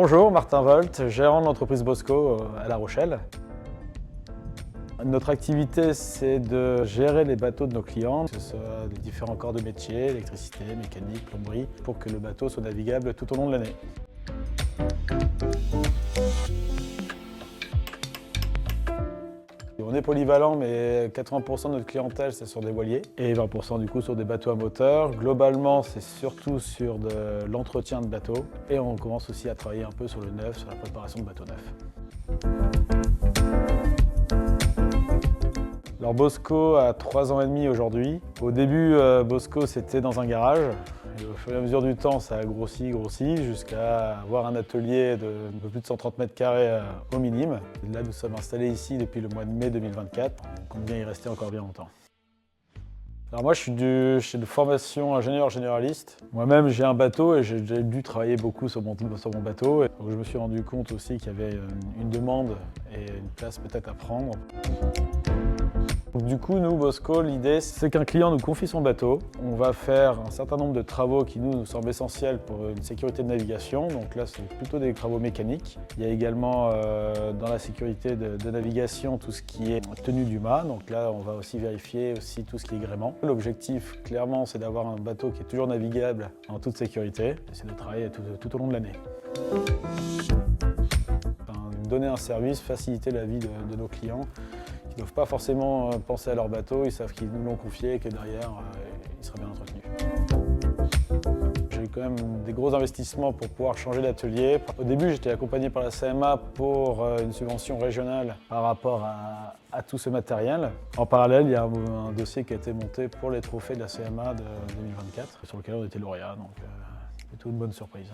Bonjour, Martin Volt, gérant de l'entreprise Bosco à La Rochelle. Notre activité, c'est de gérer les bateaux de nos clients, que ce soit les différents corps de métier, électricité, mécanique, plomberie, pour que le bateau soit navigable tout au long de l'année. On est polyvalent, mais 80% de notre clientèle, c'est sur des voiliers et 20% du coup sur des bateaux à moteur. Globalement, c'est surtout sur de l'entretien de bateaux et on commence aussi à travailler un peu sur le neuf, sur la préparation de bateaux neufs. Alors Bosco a 3 ans et demi aujourd'hui. Au début, Bosco c'était dans un garage. Et au fur et à mesure du temps, ça a grossi, jusqu'à avoir un atelier de un peu plus de 130 mètres carrés au minimum. Là, nous sommes installés ici depuis le mois de mai 2024. On compte bien y rester encore bien longtemps. Alors moi, je suis de formation ingénieur généraliste. Moi-même, j'ai un bateau et j'ai dû travailler beaucoup sur mon bateau. Et donc, je me suis rendu compte aussi qu'il y avait une demande et une place peut-être à prendre. Donc, du coup, nous, Bosco, l'idée, c'est qu'un client nous confie son bateau. On va faire un certain nombre de travaux qui nous semblent essentiels pour une sécurité de navigation. Donc là, c'est plutôt des travaux mécaniques. Il y a également dans la sécurité de navigation tout ce qui est tenue du mât. Donc là, on va aussi vérifier tout ce qui est gréement. L'objectif, clairement, c'est d'avoir un bateau qui est toujours navigable en toute sécurité. Et c'est de travailler tout au long de l'année. Donner un service, faciliter la vie de nos clients. Ils ne doivent pas forcément penser à leur bateau, ils savent qu'ils nous l'ont confié et que derrière, il sera bien entretenu. J'ai eu quand même des gros investissements pour pouvoir changer d'atelier. Au début, j'étais accompagné par la CMA pour une subvention régionale par rapport à tout ce matériel. En parallèle, il y a un dossier qui a été monté pour les trophées de la CMA de 2024, sur lequel on était lauréat, donc plutôt une bonne surprise.